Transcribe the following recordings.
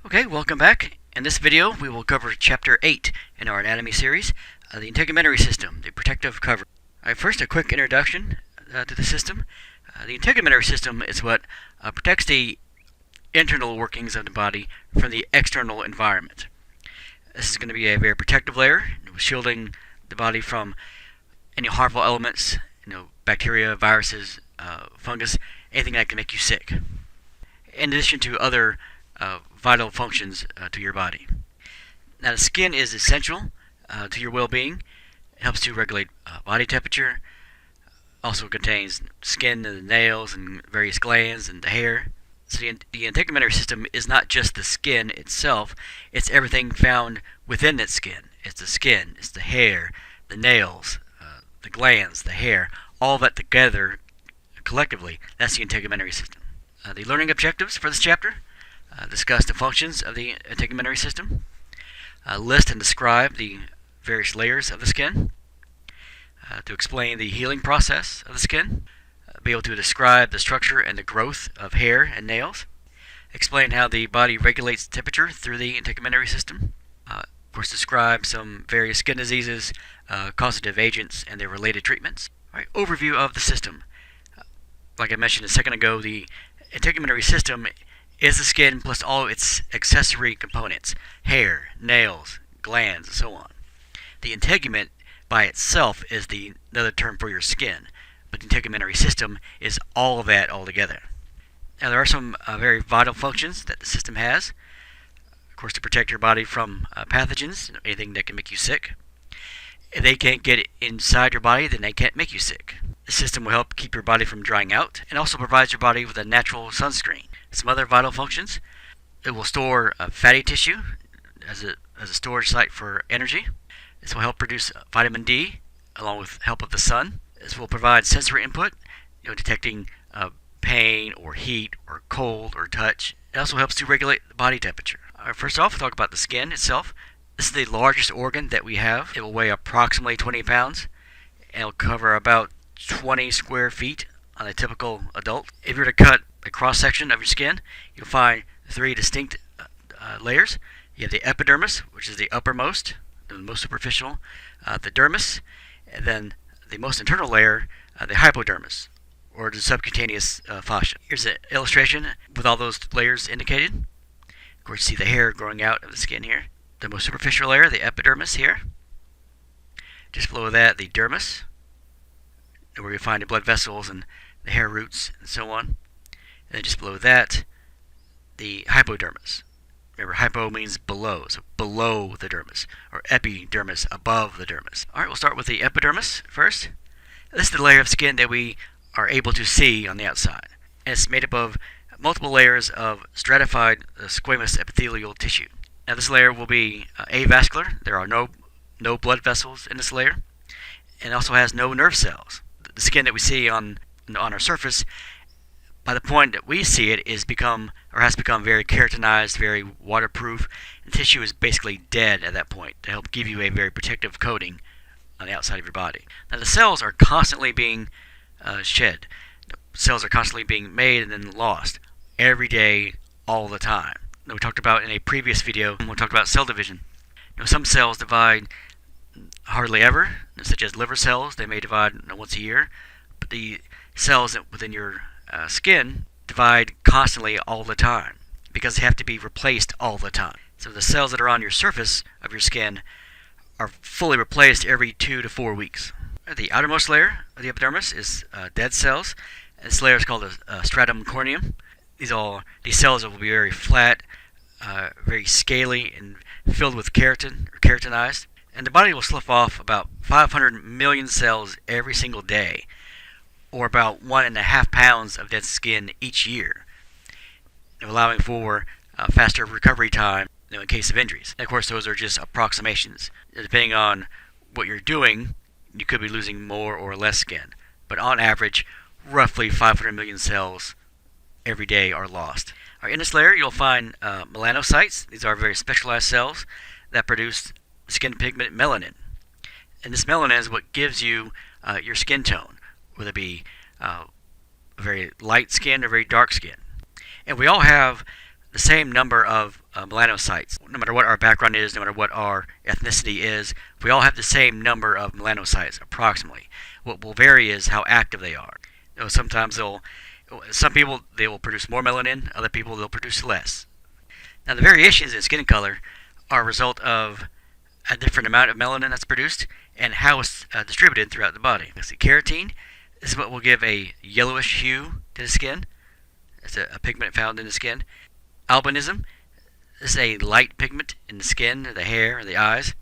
Okay, welcome back. In this video, we will cover Chapter 8 in our anatomy series, the integumentary system, the protective cover. Alright, first a quick introduction to the system. The integumentary system is what protects the internal workings of the body from the external environment. This is going to be a very protective layer, shielding the body from any harmful elements, bacteria, viruses, fungus, anything that can make you sick. In addition to other vital functions to your body. Now, the skin is essential to your well-being. It helps to regulate body temperature. Also contains skin and the nails and various glands and the hair. So the integumentary system is not just the skin itself, it's everything found within that skin. It's the skin, it's the hair, the nails, the glands, the hair, all that together collectively. That's the integumentary system. The learning objectives for this chapter discuss the functions of the integumentary system, list and describe the various layers of the skin, to explain the healing process of the skin, be able to describe the structure and the growth of hair and nails, explain how the body regulates temperature through the integumentary system, of course describe some various skin diseases, causative agents, and their related treatments. Alright, overview of the system. Like I mentioned a second ago, the integumentary system is the skin plus all its accessory components, hair, nails, glands, and so on. The integument by itself is another term for your skin, but the integumentary system is all of that all together. Now, there are some very vital functions that the system has. Of course, to protect your body from pathogens, anything that can make you sick. If they can't get inside your body, then they can't make you sick. The system will help keep your body from drying out and also provides your body with a natural sunscreen. Some other vital functions: it will store fatty tissue as a storage site for energy. This will help produce vitamin D along with help of the sun. This will provide sensory input, detecting pain or heat or cold or touch. It also helps to regulate the body temperature. First off, we'll talk about the skin itself. This is the largest organ that we have. It will weigh approximately 20 pounds and it will cover about 20 square feet on a typical adult. If you were to cut a cross-section of your skin, you'll find three distinct layers. You have the epidermis, which is the uppermost, the most superficial, the dermis, and then the most internal layer, the hypodermis, or the subcutaneous fascia. Here's an illustration with all those layers indicated. Of course, you see the hair growing out of the skin here. The most superficial layer, the epidermis here. Just below that, the dermis, where you find the blood vessels and the hair roots and so on. And then just below that, the hypodermis. Remember, hypo means below, so below the dermis, or epidermis, above the dermis. Alright, we'll start with the epidermis first. This is the layer of skin that we are able to see on the outside. And it's made up of multiple layers of stratified squamous epithelial tissue. Now, this layer will be avascular. There are no blood vessels in this layer. And it also has no nerve cells. The skin that we see on our surface, by the point that we see it, has become very keratinized, very waterproof. The tissue is basically dead at that point to help give you a very protective coating on the outside of your body. Now, the cells are constantly being shed. Cells are constantly being made and then lost every day, all the time. We talked about in a previous video when we talked about cell division. Some cells divide hardly ever, such as liver cells. They may divide once a year, but the cells within your skin divide constantly all the time because they have to be replaced all the time. So the cells that are on your surface of your skin are fully replaced every 2 to 4 weeks. The outermost layer of the epidermis is dead cells. This layer is called a stratum corneum. These cells will be very flat, very scaly, and filled with keratin or keratinized. And the body will slough off about 500 million cells every single day, or about 1.5 pounds of dead skin each year, allowing for faster recovery time in case of injuries. And of course, those are just approximations. Depending on what you're doing, you could be losing more or less skin. But on average, roughly 500 million cells every day are lost. In this layer, you'll find melanocytes. These are very specialized cells that produce skin pigment melanin. And this melanin is what gives you your skin tone, whether it be very light skin or very dark skin. And we all have the same number of melanocytes. No matter what our background is, no matter what our ethnicity is, we all have the same number of melanocytes, approximately. What will vary is how active they are. Sometimes some people they will produce more melanin, other people they'll produce less. Now the variations in skin color are a result of a different amount of melanin that's produced and how it's distributed throughout the body. Let's see, keratin, this is what will give a yellowish hue to the skin. It's a pigment found in the skin. Albinism, this is a light pigment in the skin, the hair, and the eyes.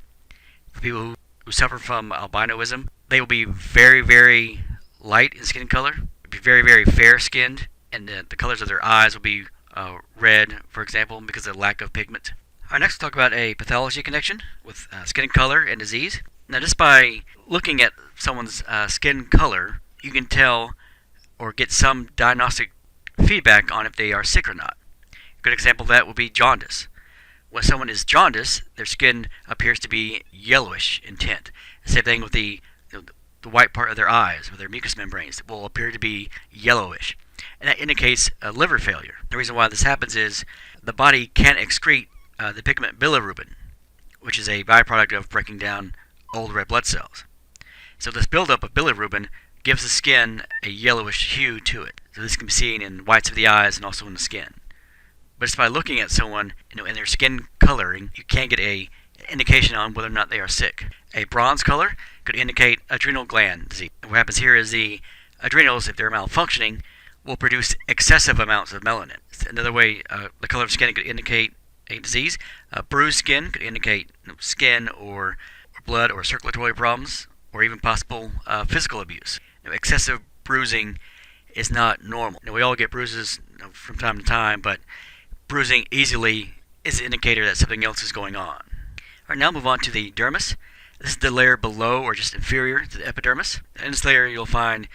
For people who suffer from albinoism, they will be very, very light in skin color, be very, very fair-skinned, and the colors of their eyes will be red, for example, because of the lack of pigment. All right, next we'll talk about a pathology connection with skin color and disease. Now, just by looking at someone's skin color, you can tell or get some diagnostic feedback on if they are sick or not. A good example of that would be jaundice. When someone is jaundiced, their skin appears to be yellowish in tint. Same thing with the white part of their eyes, or their mucous membranes, will appear to be yellowish. And that indicates a liver failure. The reason why this happens is the body can't excrete the pigment bilirubin, which is a byproduct of breaking down old red blood cells. So this buildup of bilirubin gives the skin a yellowish hue to it. So this can be seen in whites of the eyes and also in the skin. But just by looking at someone in their skin coloring, you can get an indication on whether or not they are sick. A bronze color could indicate adrenal gland disease. What happens here is the adrenals, if they're malfunctioning, will produce excessive amounts of melanin. Another way the color of skin could indicate a disease. Bruised skin could indicate skin or blood or circulatory problems, or even possible physical abuse. Excessive bruising is not normal. We all get bruises from time to time, but bruising easily is an indicator that something else is going on. All right, now move on to the dermis. This is the layer below or just inferior to the epidermis. In this layer you'll find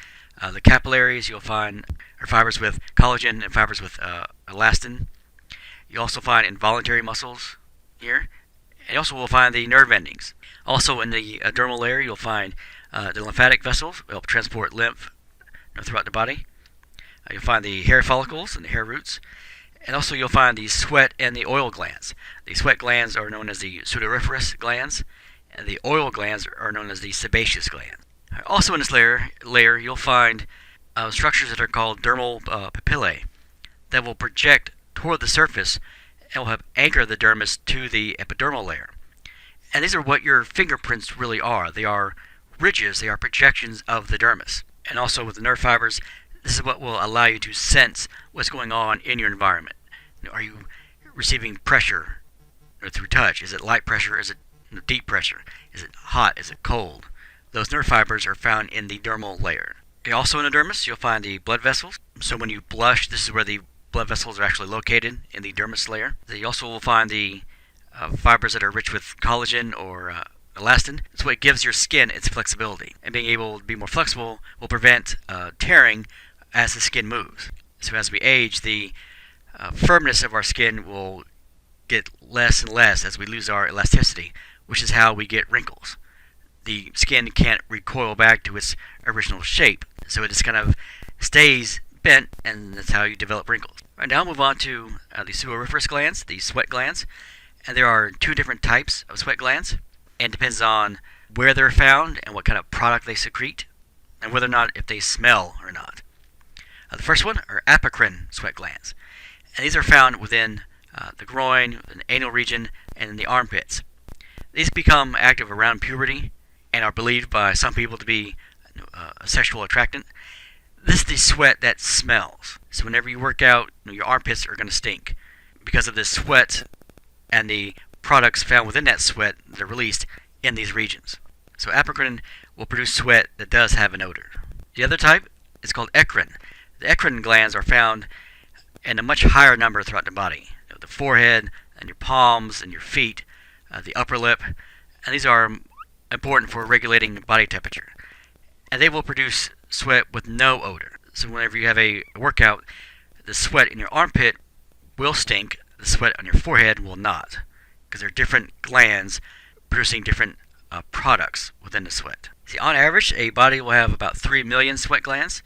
the capillaries, you'll find fibers with collagen and fibers with elastin. You also find involuntary muscles here. And you also will find the nerve endings. Also in the dermal layer you'll find the lymphatic vessels, which help transport lymph throughout the body. You'll find the hair follicles and the hair roots. And also you'll find the sweat and the oil glands. The sweat glands are known as the sudoriferous glands, and the oil glands are known as the sebaceous glands. Also in this layer you'll find structures that are called dermal papillae that will project toward the surface and will help anchor the dermis to the epidermal layer. And these are what your fingerprints really are. They are ridges, they are projections of the dermis. And also with the nerve fibers, this is what will allow you to sense what's going on in your environment. Are you receiving pressure through touch? Is it light pressure? Is it deep pressure? Is it hot? Is it cold? Those nerve fibers are found in the dermal layer. Also in the dermis, you'll find the blood vessels. So when you blush, this is where the blood vessels are actually located in the dermis layer. You also will find the fibers that are rich with collagen or elastin. It's what gives your skin its flexibility. And being able to be more flexible will prevent tearing as the skin moves. So as we age, the firmness of our skin will get less and less as we lose our elasticity, which is how we get wrinkles. The skin can't recoil back to its original shape, so it just kind of stays bent, and that's how you develop wrinkles. Right, now I'll move on to the sudoriferous glands, the sweat glands. And there are two different types of sweat glands, and it depends on where they're found and what kind of product they secrete, and whether or not if they smell or not. The first one are apocrine sweat glands, and these are found within the groin, the anal region, and in the armpits. These become active around puberty and are believed by some people to be a sexual attractant. This is the sweat that smells. So whenever you work out, your armpits are going to stink because of this sweat and the products found within that sweat that are released in these regions. So apocrine will produce sweat that does have an odor. The other type is called Ekron. The Ekron glands are found in a much higher number throughout the body. The forehead and your palms and your feet, the upper lip, and these are important for regulating body temperature. And they will produce sweat with no odor. So whenever you have a workout, the sweat in your armpit will stink, the sweat on your forehead will not, because they're different glands producing different products within the sweat. See, on average, a body will have about 3 million sweat glands,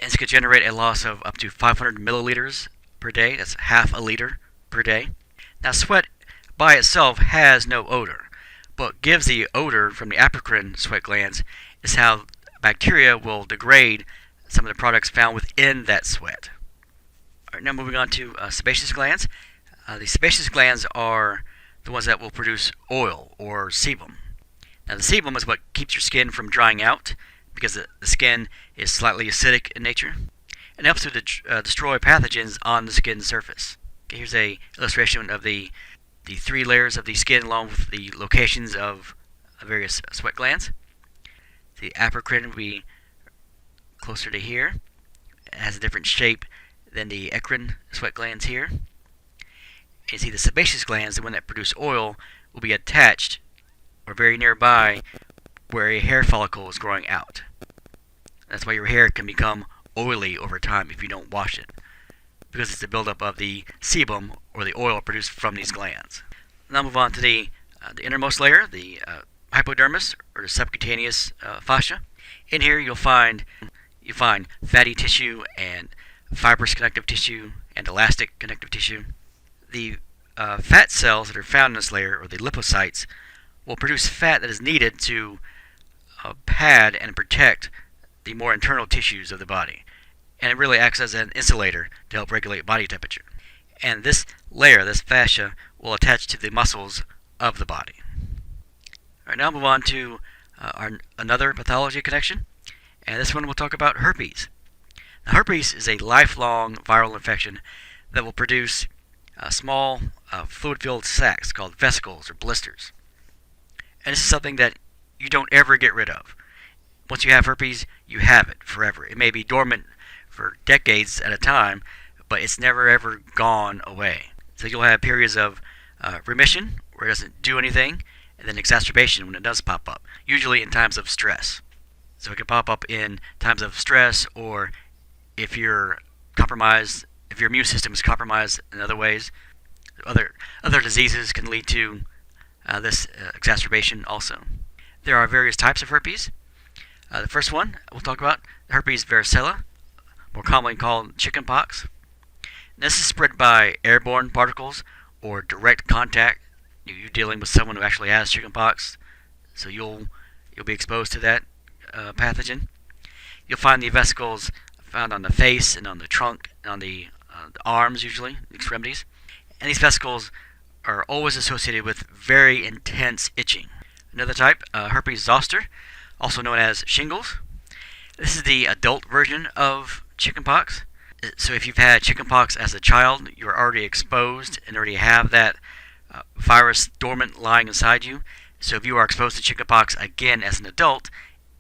and this could generate a loss of up to 500 milliliters per day. That's half a liter per day. Now, sweat by itself has no odor. What gives the odor from the apocrine sweat glands is how bacteria will degrade some of the products found within that sweat. All right, now moving on to sebaceous glands. The sebaceous glands are the ones that will produce oil or sebum. Now, the sebum is what keeps your skin from drying out because the skin is slightly acidic in nature and helps to destroy pathogens on the skin surface. Okay, here's an illustration of the three layers of the skin along with the locations of various sweat glands. The apocrine will be closer to here. It has a different shape than the Ekron sweat glands here. And you see the sebaceous glands, the one that produce oil, will be attached or very nearby where a hair follicle is growing out. That's why your hair can become oily over time if you don't wash it, because it's the buildup of the sebum or the oil produced from these glands. Now move on to the innermost layer, the hypodermis or the subcutaneous fascia. In here you find fatty tissue and fibrous connective tissue and elastic connective tissue. The fat cells that are found in this layer, or the lipocytes, will produce fat that is needed to pad and protect the more internal tissues of the body. And it really acts as an insulator to help regulate body temperature. And this layer, this fascia, will attach to the muscles of the body. All right, now move on to another pathology connection. And this one we'll talk about herpes. Now, herpes is a lifelong viral infection that will produce small fluid-filled sacs called vesicles or blisters. And this is something that you don't ever get rid of. Once you have herpes, you have it forever. It may be dormant for decades at a time, but it's never ever gone away. So you'll have periods of remission where it doesn't do anything, and then exacerbation when it does pop up, usually in times of stress. So it can pop up in times of stress, or if you're compromised, if your immune system is compromised in other ways. Other diseases can lead to this exacerbation also. There are various types of herpes. The first one we'll talk about, herpes varicella, more commonly called chickenpox. This is spread by airborne particles or direct contact. You're dealing with someone who actually has chickenpox, so you'll be exposed to that pathogen. You'll find the vesicles found on the face and on the trunk and on the arms, usually, the extremities. And these vesicles are always associated with very intense itching. Another type, herpes zoster, also known as shingles. This is the adult version of chickenpox. So if you've had chickenpox as a child, you're already exposed and already have that virus dormant lying inside you. So if you are exposed to chickenpox again as an adult,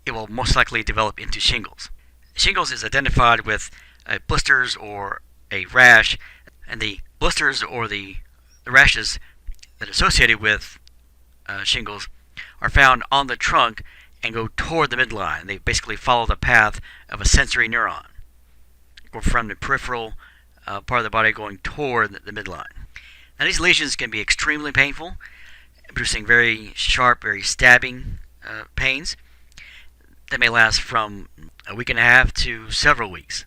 it will most likely develop into shingles. Shingles is identified with blisters or a rash, and the blisters or the rashes that are associated with shingles are found on the trunk and go toward the midline. They basically follow the path of a sensory neuron, or from the peripheral part of the body going toward the midline. Now these lesions can be extremely painful, producing very sharp, very stabbing pains that may last from a week and a half to several weeks.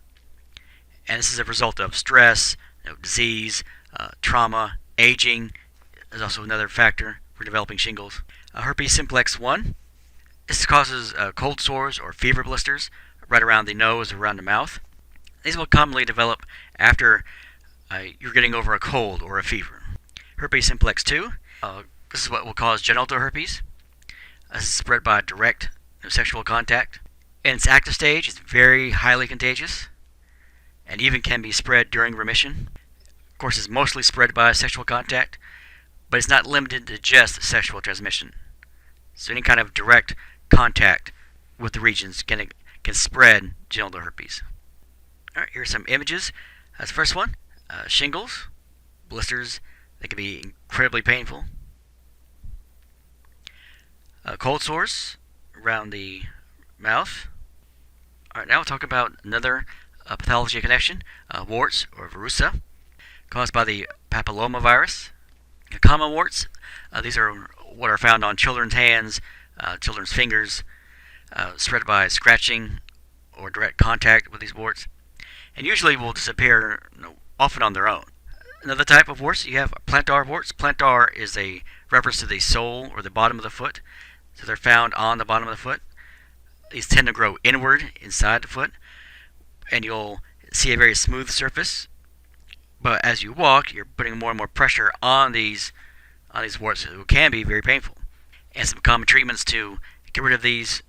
And this is a result of stress, disease, trauma, aging is also another factor for developing shingles. Herpes Simplex 1. This causes cold sores or fever blisters right around the nose or around the mouth. These will commonly develop after you're getting over a cold or a fever. Herpes Simplex 2. This is what will cause genital herpes. This is spread by direct sexual contact. In its active stage, it's very highly contagious and even can be spread during remission. Of course, it's mostly spread by sexual contact, but it's not limited to just sexual transmission. So any kind of direct contact with the regions can spread genital herpes. All right, here's some images. That's the first one. Shingles, blisters that can be incredibly painful. Cold sores around the mouth. All right, now we'll talk about another pathology connection, warts or varicella, caused by the papillomavirus. Common warts, these are what are found on children's hands, children's fingers, spread by scratching or direct contact with these warts, and usually will disappear often on their own. Another type of warts, you have plantar warts. Plantar is a reference to the sole or the bottom of the foot. So they're found on the bottom of the foot. These tend to grow inward inside the foot, and you'll see a very smooth surface. But as you walk, you're putting more and more pressure on these warts, so it can be very painful. And some common treatments to get rid of these,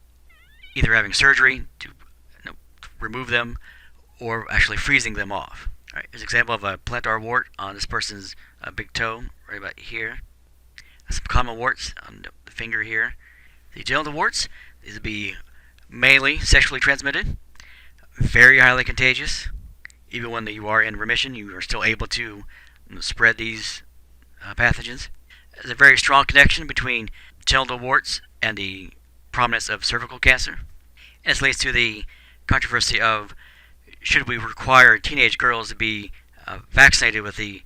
either having surgery to remove them, or actually freezing them off. All right, here's an example of a plantar wart on this person's big toe, right about here. Some common warts on the finger here. The genital warts, these would be mainly sexually transmitted, very highly contagious. Even when you are in remission, you are still able to spread these pathogens. There's a very strong connection between genital warts and the prominence of cervical cancer. And this leads to the controversy of should we require teenage girls to be vaccinated with the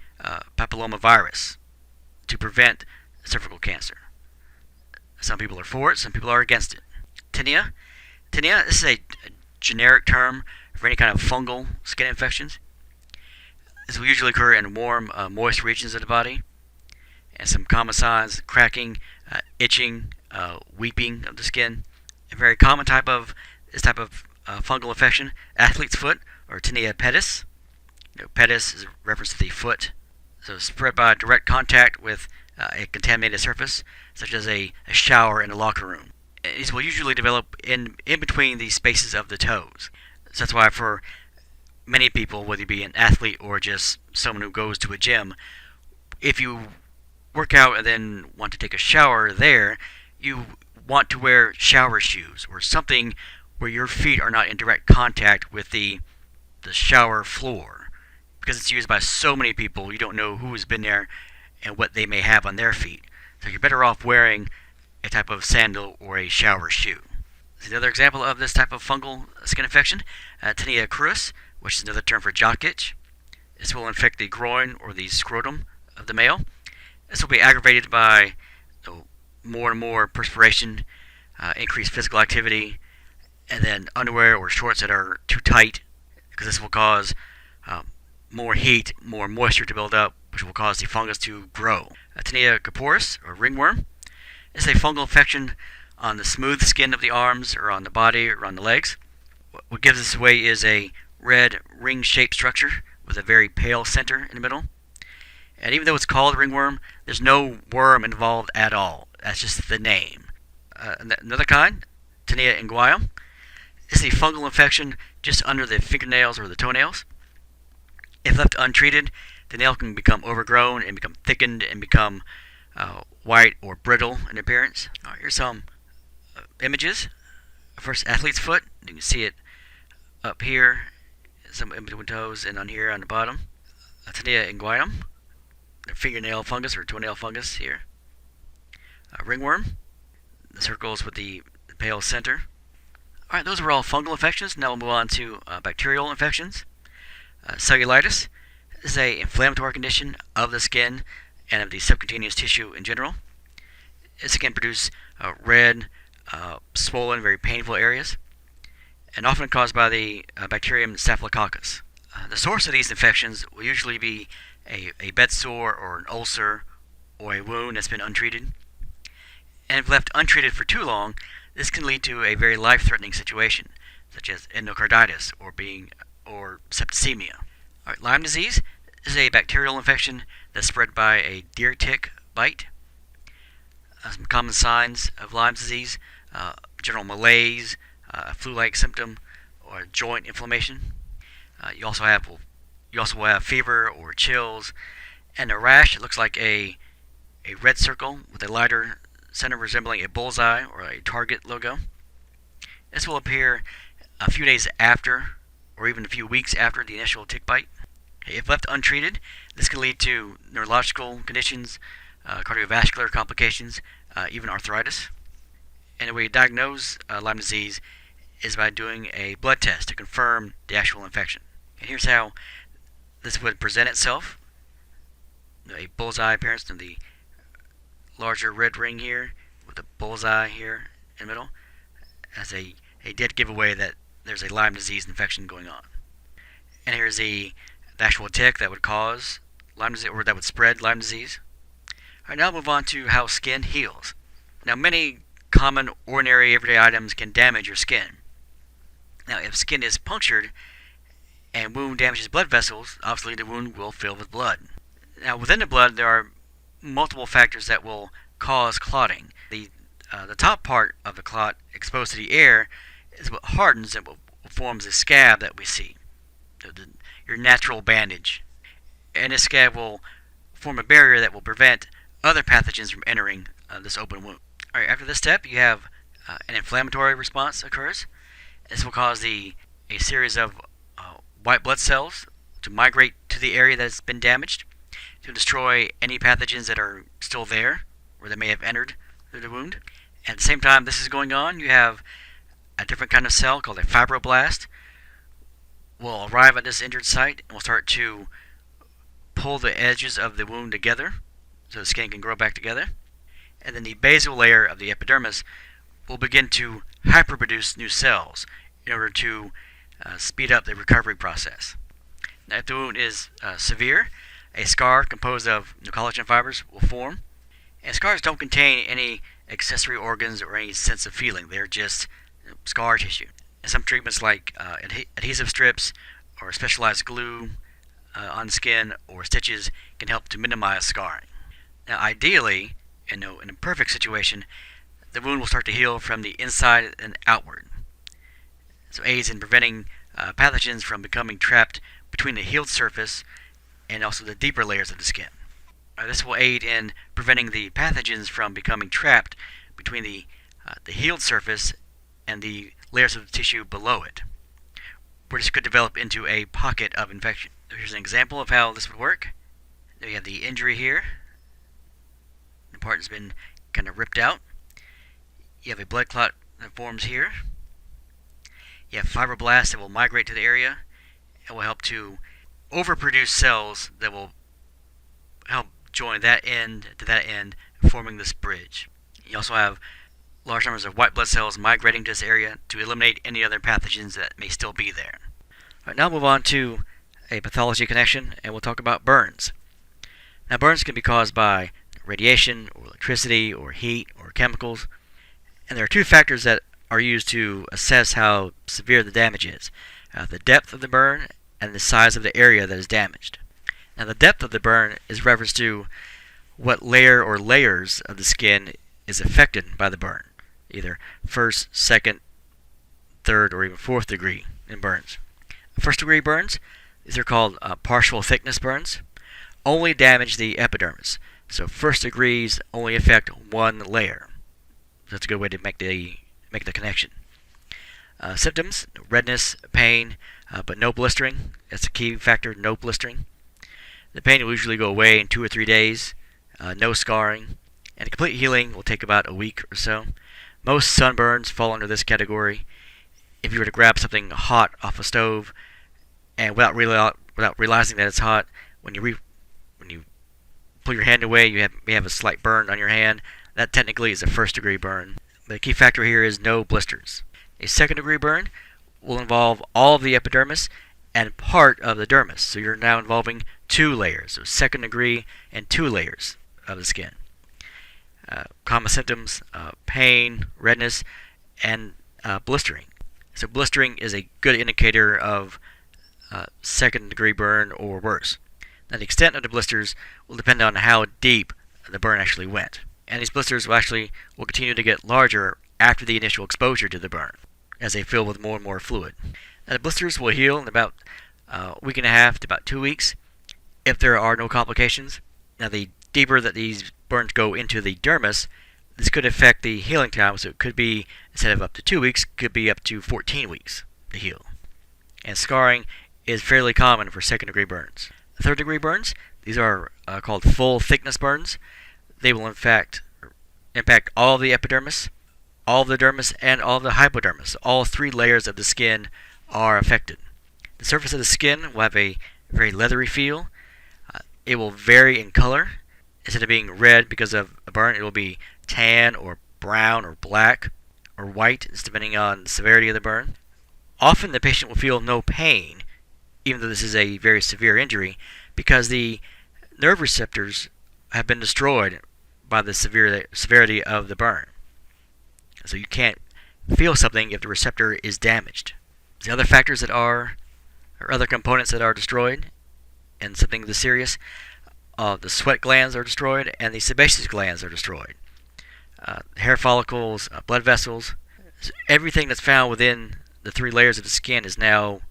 papillomavirus to prevent cervical cancer. Some people are for it, some people are against it. Tinea. Tinea, this is a generic term for any kind of fungal skin infections. This will usually occur in warm, moist regions of the body. And some common signs: cracking, itching, weeping of the skin. A very common type of fungal infection, athlete's foot, or tinea pedis. Pedis is a reference to the foot. So spread by direct contact with a contaminated surface, such as a shower in a locker room. These will usually develop in between the spaces of the toes. So that's why for many people, whether you be an athlete or just someone who goes to a gym, if you work out and then want to take a shower there, you want to wear shower shoes or something where your feet are not in direct contact with the shower floor. Because it's used by so many people, you don't know who's been there and what they may have on their feet. So you're better off wearing a type of sandal or a shower shoe. This is another example of this type of fungal skin infection, tinea cruris, which is another term for jock itch. This will infect the groin or the scrotum of the male. This will be aggravated by more and more perspiration, increased physical activity, and then underwear or shorts that are too tight, because this will cause more heat, more moisture to build up, which will cause the fungus to grow. Tinea corporis, or ringworm, is a fungal infection on the smooth skin of the arms or on the body or on the legs. What gives this away is a red ring-shaped structure with a very pale center in the middle. And even though it's called ringworm, there's no worm involved at all. That's just the name. Another kind, tinea inguinal, is a fungal infection just under the fingernails or the toenails. If left untreated, the nail can become overgrown and become thickened and become white or brittle in appearance. Here's some images. First, athlete's foot. You can see it up here, some in between toes, and on here on the bottom. Tinea inguinal, the fingernail fungus or toenail fungus here. Ringworm, the circles with the pale center. Alright, those were all fungal infections. Now we'll move on to bacterial infections. Cellulitis is an inflammatory condition of the skin and of the subcutaneous tissue in general. This can produce red, swollen, very painful areas, and often caused by the bacterium Staphylococcus. The source of these infections will usually be a bed sore or an ulcer or a wound that's been untreated. And if left untreated for too long, this can lead to a very life-threatening situation, such as endocarditis or septicemia. All right, Lyme disease is a bacterial infection that's spread by a deer tick bite. Some common signs of Lyme disease: general malaise, a flu-like symptom, or joint inflammation. You also will have fever or chills, and a rash that looks like a red circle with a lighter center resembling a bullseye or a target logo. This will appear a few days after, or even a few weeks after the initial tick bite. If left untreated, this can lead to neurological conditions, cardiovascular complications, even arthritis. And the way you diagnose Lyme disease is by doing a blood test to confirm the actual infection. And here's how this would present itself. A bullseye appearance in the larger red ring here with a bullseye here in the middle as a dead giveaway that there's a Lyme disease infection going on. And here's the actual tick that would cause Lyme disease, or that would spread Lyme disease. Alright, now we'll move on to how skin heals. Now, many common, ordinary, everyday items can damage your skin. Now, if skin is punctured and wound damages blood vessels, obviously the wound will fill with blood. Now, within the blood, there are multiple factors that will cause clotting. The top part of the clot exposed to the air is what hardens and what forms the scab that we see, your natural bandage. And this scab will form a barrier that will prevent other pathogens from entering this open wound. Alright, after this step, you have an inflammatory response occurs. This will cause a series of white blood cells to migrate to the area that has been damaged to destroy any pathogens that are still there or that may have entered through the wound. At the same time this is going on, you have a different kind of cell called a fibroblast will arrive at this injured site and will start to pull the edges of the wound together so the skin can grow back together. And then the basal layer of the epidermis will begin to hyperproduce new cells in order to speed up the recovery process. Now, if the wound is severe, a scar composed of new collagen fibers will form. And scars don't contain any accessory organs or any sense of feeling. They're just scar tissue. And some treatments like adhesive strips or specialized glue on skin or stitches can help to minimize scarring. Now, ideally, in a perfect situation, the wound will start to heal from the inside and outward. So aids in preventing pathogens from becoming trapped between the healed surface and also the deeper layers of the skin. This will aid in preventing the pathogens from becoming trapped between the healed surface and the layers of the tissue below it, where this could develop into a pocket of infection. Here's an example of how this would work. There you have the injury here. The part has been kind of ripped out. You have a blood clot that forms here. You have fibroblasts that will migrate to the area and will help to overproduce cells that will help join that end to that end, forming this bridge. You also have large numbers of white blood cells migrating to this area to eliminate any other pathogens that may still be there. Alright, now move on to a pathology connection, and we'll talk about burns. Now, burns can be caused by radiation, or electricity, or heat, or chemicals. And there are two factors that are used to assess how severe the damage is. The depth of the burn and the size of the area that is damaged. Now, the depth of the burn is reference to what layer or layers of the skin is affected by the burn, either first, second, third, or even fourth degree in burns. First degree burns, these are called partial thickness burns, only damage the epidermis. So first degrees only affect one layer. That's a good way to make the connection. Symptoms: redness, pain, but no blistering. That's a key factor, no blistering. The pain will usually go away in 2 or 3 days. No scarring. And complete healing will take about a week or so. Most sunburns fall under this category. If you were to grab something hot off a stove, and without realizing that it's hot, when you pull your hand away, you may have a slight burn on your hand. That technically is a first degree burn. The key factor here is no blisters. A second degree burn will involve all of the epidermis and part of the dermis. So you're now involving 2 layers. So second degree and 2 layers of the skin. Common symptoms: pain, redness, and blistering. So blistering is a good indicator of second degree burn or worse. Now, the extent of the blisters will depend on how deep the burn actually went. And these blisters will continue to get larger after the initial exposure to the burn, as they fill with more and more fluid. Now, the blisters will heal in about a week and a half to about 2 weeks if there are no complications. Now, the deeper that these burns go into the dermis, this could affect the healing time, so it could be, instead of up to 2 weeks, could be up to 14 weeks to heal. And scarring is fairly common for second degree burns. Third degree burns, these are called full thickness burns. They will in fact impact all of the epidermis, all of the dermis, and all of the hypodermis. All 3 layers of the skin are affected. The surface of the skin will have a very leathery feel. It will vary in color. Instead of being red because of a burn, it will be tan or brown or black or white, it's depending on the severity of the burn. Often the patient will feel no pain, even though this is a very severe injury, because the nerve receptors have been destroyed by the severity of the burn. So you can't feel something if the receptor is damaged. The other factors that are, or other components that are destroyed in something this serious, the sweat glands are destroyed and the sebaceous glands are destroyed. Hair follicles, blood vessels, everything that's found within the 3 layers of the skin is now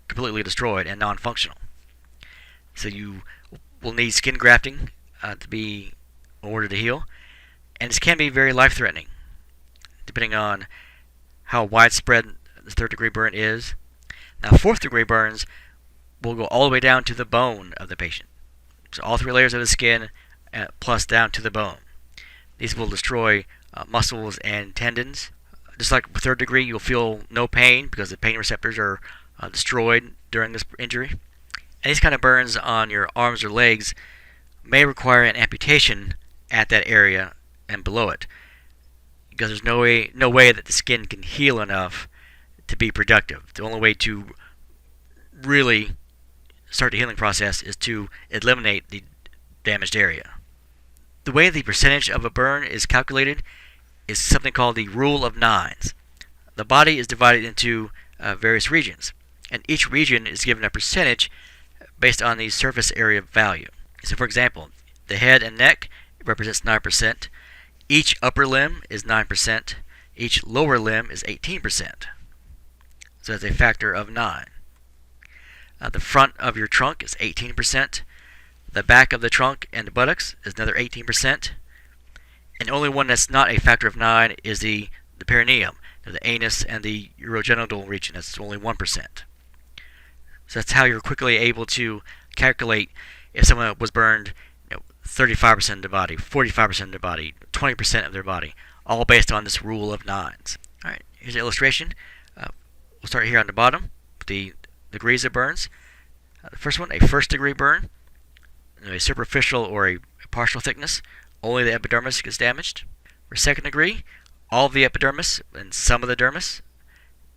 completely destroyed and non-functional. So you will need skin grafting to be in order to heal, and this can be very life-threatening, depending on how widespread the 3rd-degree burn is. Now, 4th-degree burns will go all the way down to the bone of the patient. So all 3 layers of the skin plus down to the bone. These will destroy muscles and tendons. Just like with 3rd degree, you'll feel no pain because the pain receptors are destroyed during this injury. And these kind of burns on your arms or legs may require an amputation at that area and below it, because there's no way that the skin can heal enough to be productive. The only way to really start the healing process is to eliminate the damaged area. The way the percentage of a burn is calculated is something called the rule of 9s. The body is divided into various regions, and each region is given a percentage based on the surface area value. So for example, the head and neck represents 9%, each upper limb is 9%, each lower limb is 18%. So that's a factor of 9. The front of your trunk is 18%, the back of the trunk and the buttocks is another 18%, and the only one that's not a factor of 9 is the perineum, the anus and the urogenital region. That's only 1%. So that's how you're quickly able to calculate if someone was burned 35% of the body, 45% of the body, 20% of their body, all based on this rule of 9s. Alright, here's an illustration. We'll start here on the bottom with the degrees of burns. The first one, a 1st degree burn, a superficial or a partial thickness, only the epidermis gets damaged. For 2nd degree, all of the epidermis and some of the dermis.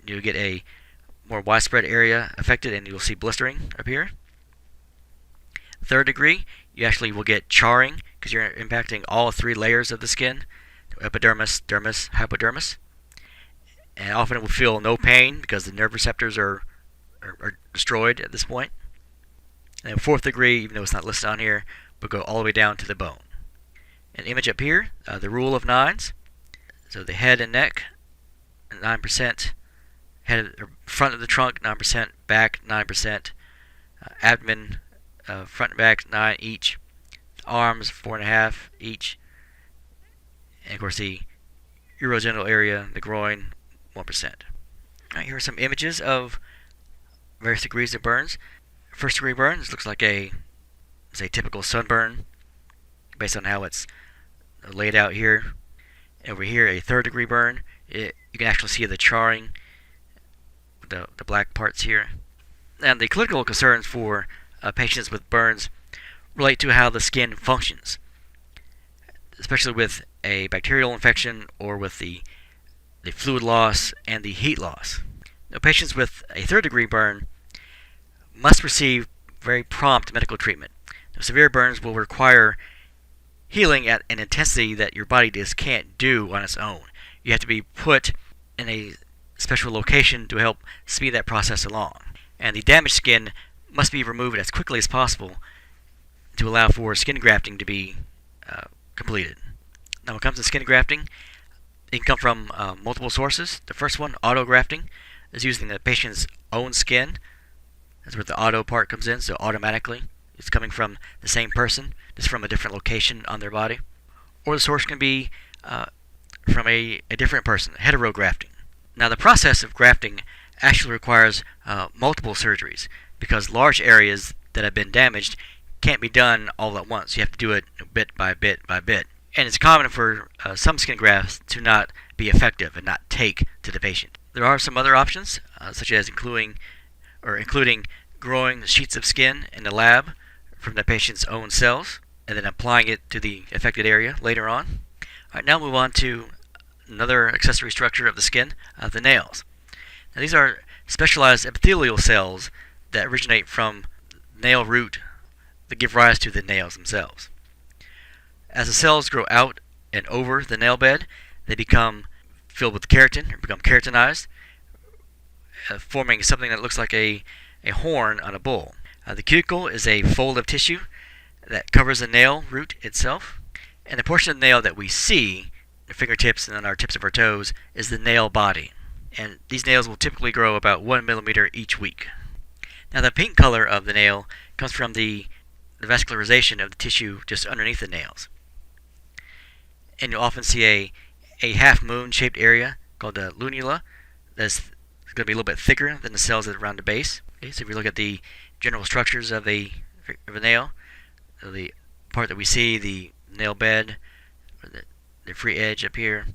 You get a more widespread area affected and you'll see blistering appear. 3rd degree, you actually will get charring because you're impacting all 3 layers of the skin, epidermis, dermis, hypodermis. And often it will feel no pain because the nerve receptors are destroyed at this point. And 4th degree, even though it's not listed on here, will go all the way down to the bone. An image up here, the rule of 9s. So the head and neck, 9%, front of the trunk, 9%, back, 9%, abdomen, front and back, 9 each, arms, 4.5 each, and of course the urogenital area, the groin, 1%. Alright, here are some images of various degrees of burns. 1st degree burn, this looks like a typical sunburn based on how it's laid out here. Over here, a 3rd degree burn, you can actually see the charring, the black parts here. And the clinical concerns for patients with burns relate to how the skin functions, especially with a bacterial infection or with the fluid loss and the heat loss. Now, patients with a 3rd degree burn must receive very prompt medical treatment. Now, severe burns will require healing at an intensity that your body just can't do on its own. You have to be put in a special location to help speed that process along. And the damaged skin must be removed as quickly as possible to allow for skin grafting to be completed. Now, when it comes to skin grafting, it can come from multiple sources. The first one, autografting, is using the patient's own skin. That's where the auto part comes in, so automatically it's coming from the same person, just from a different location on their body. Or the source can be from a different person, hetero grafting. Now, the process of grafting actually requires multiple surgeries because large areas that have been damaged can't be done all at once. You have to do it bit by bit by bit. And it's common for some skin grafts to not be effective and not take to the patient. There are some other options, such as including growing sheets of skin in the lab from the patient's own cells and then applying it to the affected area later on. All right, now move on to another accessory structure of the skin, the nails. Now, these are specialized epithelial cells that originate from nail root that give rise to the nails themselves. As the cells grow out and over the nail bed, they become filled with keratin, or become keratinized, forming something that looks like a horn on a bull. The cuticle is a fold of tissue that covers the nail root itself, and the portion of the nail that we see, the fingertips and on our tips of our toes, is the nail body. And these nails will typically grow about 1 millimeter each week. Now the pink color of the nail comes from the vascularization of the tissue just underneath the nails. And you'll often see a half-moon shaped area called the lunula that's going to be a little bit thicker than the cells that are around the base. Okay, so if you look at the general structures of a nail, the part that we see, the nail bed, or the free edge up here,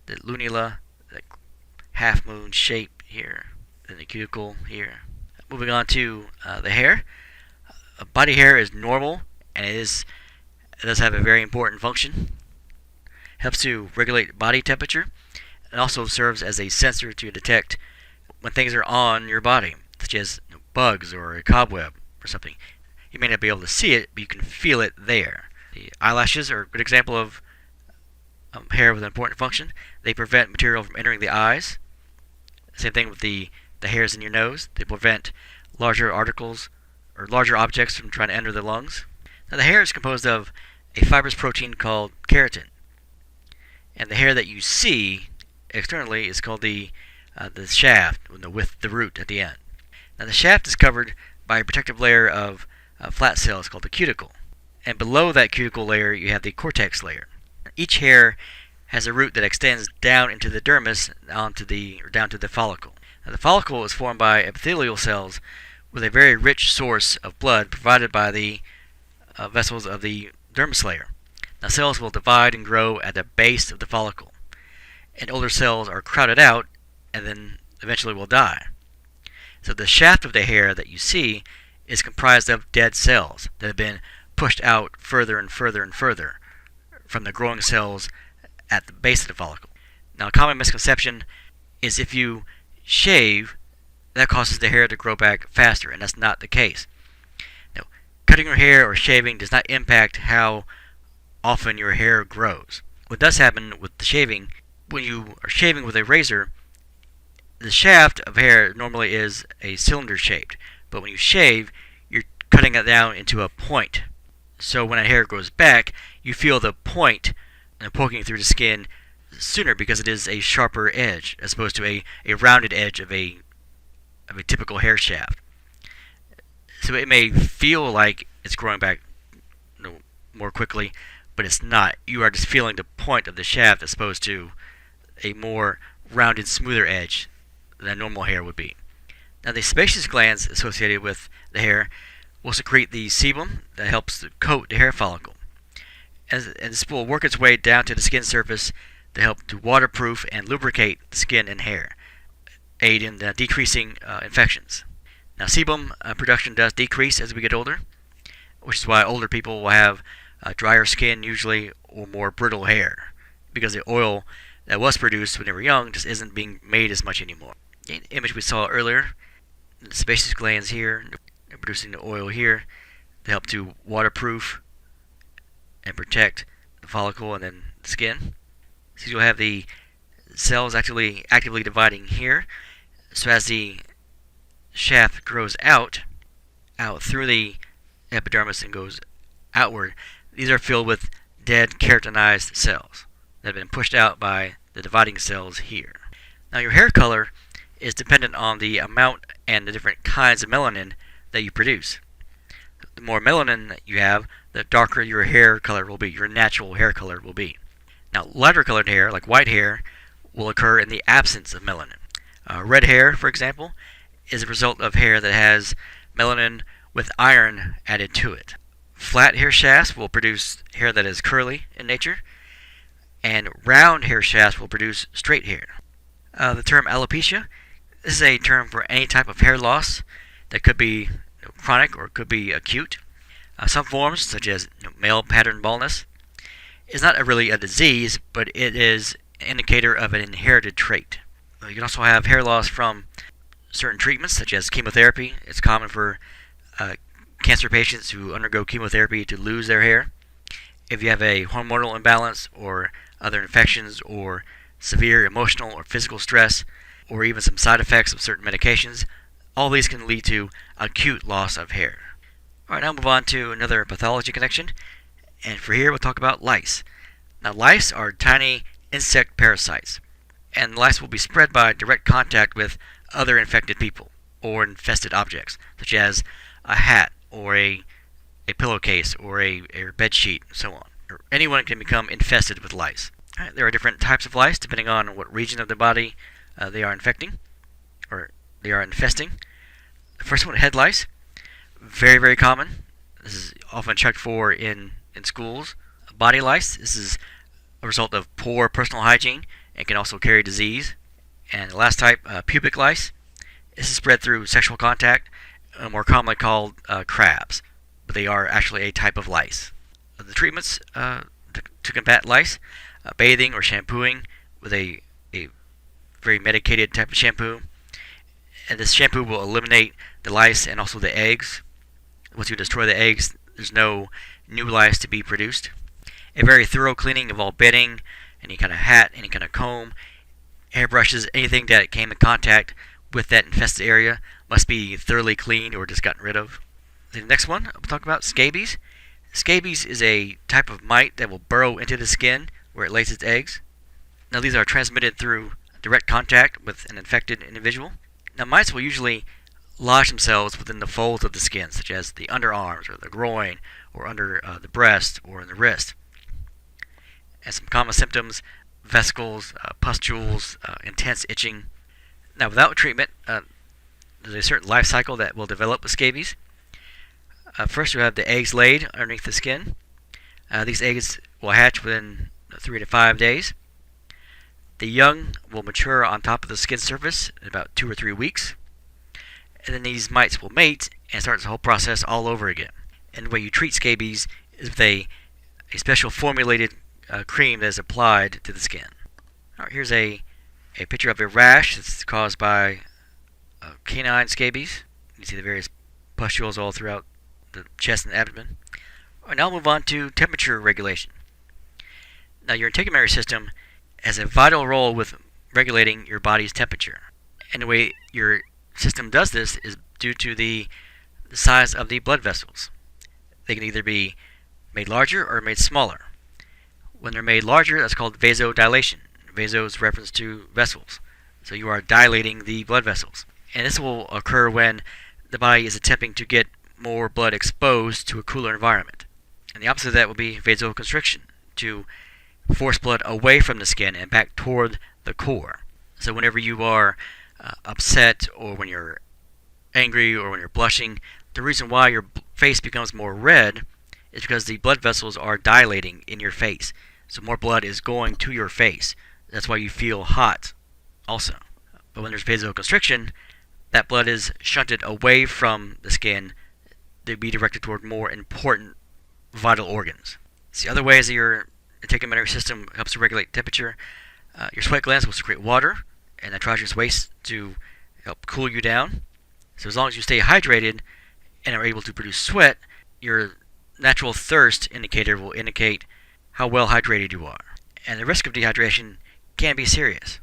the lunula, the half-moon shape here, then the cuticle here. Moving on to the hair. Body hair is normal, and it does have a very important function. Helps to regulate body temperature, and also serves as a sensor to detect when things are on your body, such as bugs or a cobweb or something. You may not be able to see it, but you can feel it there. The eyelashes are a good example of hair with an important function. They prevent material from entering the eyes. Same thing with the hairs in your nose. They prevent larger articles or larger objects from trying to enter the lungs. Now the hair is composed of a fibrous protein called keratin. And the hair that you see externally is called the shaft, with the root at the end. Now the shaft is covered by a protective layer of flat cells called the cuticle. And below that cuticle layer you have the cortex layer. Each hair has a root that extends down into the dermis, down to the follicle. Now the follicle is formed by epithelial cells with a very rich source of blood provided by the vessels of the dermis layer. Now cells will divide and grow at the base of the follicle, and older cells are crowded out and then eventually will die. So the shaft of the hair that you see is comprised of dead cells that have been pushed out further and further and further from the growing cells at the base of the follicle. Now a common misconception is if you shave, that causes the hair to grow back faster, and that's not the case. Now, cutting your hair or shaving does not impact how often your hair grows. What does happen with the shaving, when you are shaving with a razor, the shaft of hair normally is a cylinder shaped, but when you shave, you're cutting it down into a point. So when a hair grows back, you feel the point poking through the skin sooner because it is a sharper edge as opposed to a rounded edge of a typical hair shaft. So it may feel like it's growing back more quickly, but it's not. You are just feeling the point of the shaft as opposed to a more rounded, smoother edge than normal hair would be. Now the sebaceous glands associated with the hair will secrete the sebum that helps to coat the hair follicle. And this will work its way down to the skin surface to help to waterproof and lubricate the skin and hair, aid in decreasing infections. Now sebum production does decrease as we get older, which is why older people will have drier skin usually, or more brittle hair, because the oil that was produced when they were young just isn't being made as much anymore. The image we saw earlier, the sebaceous glands here, they're producing the oil here to help to waterproof and protect the follicle and then the skin. So you'll have the cells actively dividing here. So as the shaft grows out through the epidermis and goes outward, these are filled with dead keratinized cells that have been pushed out by the dividing cells here. Now your hair color is dependent on the amount and the different kinds of melanin that you produce. The more melanin that you have, the darker your hair color will be, your natural hair color will be. Now lighter colored hair, like white hair, will occur in the absence of melanin. Red hair, for example, is a result of hair that has melanin with iron added to it. Flat hair shafts will produce hair that is curly in nature, and round hair shafts will produce straight hair. The term alopecia, this is a term for any type of hair loss that could be chronic or could be acute. Some forms, such as male pattern baldness, is not really a disease, but it is an indicator of an inherited trait. You can also have hair loss from certain treatments, such as chemotherapy. It's common for cancer patients who undergo chemotherapy to lose their hair, if you have a hormonal imbalance or other infections or severe emotional or physical stress, or even some side effects of certain medications, all these can lead to acute loss of hair. Alright, now move on to another pathology connection, and for here we'll talk about lice. Now lice are tiny insect parasites, and lice will be spread by direct contact with other infected people or infested objects, such as a hat or a pillowcase or a bed sheet, and so on. Or anyone can become infested with lice. Right, there are different types of lice depending on what region of the body they are infecting, or they are infesting. The first one, head lice, very, very common. This is often checked for in schools. Body lice, this is a result of poor personal hygiene and can also carry disease. And the last type, pubic lice, this is spread through sexual contact, more commonly called crabs, but they are actually a type of lice. The treatments to combat lice, bathing or shampooing with a very medicated type of shampoo. And this shampoo will eliminate the lice and also the eggs. Once you destroy the eggs, there's no new lice to be produced. A very thorough cleaning of all bedding, any kind of hat, any kind of comb, hairbrushes, anything that came in contact with that infested area must be thoroughly cleaned or just gotten rid of. The next one, we'll talk about scabies. Scabies is a type of mite that will burrow into the skin where it lays its eggs. Now these are transmitted through direct contact with an infected individual. Now mites will usually lodge themselves within the folds of the skin, such as the underarms or the groin or under the breast or in the wrist. And some common symptoms, vesicles, pustules, intense itching. Now without treatment, there's a certain life cycle that will develop with scabies. First you have the eggs laid underneath the skin. These eggs will hatch within 3 to 5 days. The young will mature on top of the skin surface in about 2 or 3 weeks. And then these mites will mate and start the whole process all over again. And the way you treat scabies is with a special formulated cream that is applied to the skin. Alright, here's a picture of a rash that's caused by canine scabies. You see the various pustules all throughout the chest and abdomen. Alright, now we'll move on to temperature regulation. Now your integumentary system has a vital role with regulating your body's temperature. And the way your system does this is due to the size of the blood vessels. They can either be made larger or made smaller. When they're made larger, that's called vasodilation. Vaso is reference to vessels. So you are dilating the blood vessels. And this will occur when the body is attempting to get more blood exposed to a cooler environment. And the opposite of that will be vasoconstriction, to force blood away from the skin and back toward the core. So whenever you are upset, or when you're angry, or when you're blushing, the reason why your face becomes more red is because the blood vessels are dilating in your face. So more blood is going to your face. That's why you feel hot also. But when there's vasoconstriction, that blood is shunted away from the skin to be directed toward more important vital organs. So the other ways that your integumentary system helps to regulate temperature, your sweat glands will secrete water and nitrogenous waste to help cool you down. So as long as you stay hydrated and are able to produce sweat, your natural thirst indicator will indicate how well hydrated you are. And the risk of dehydration can be serious.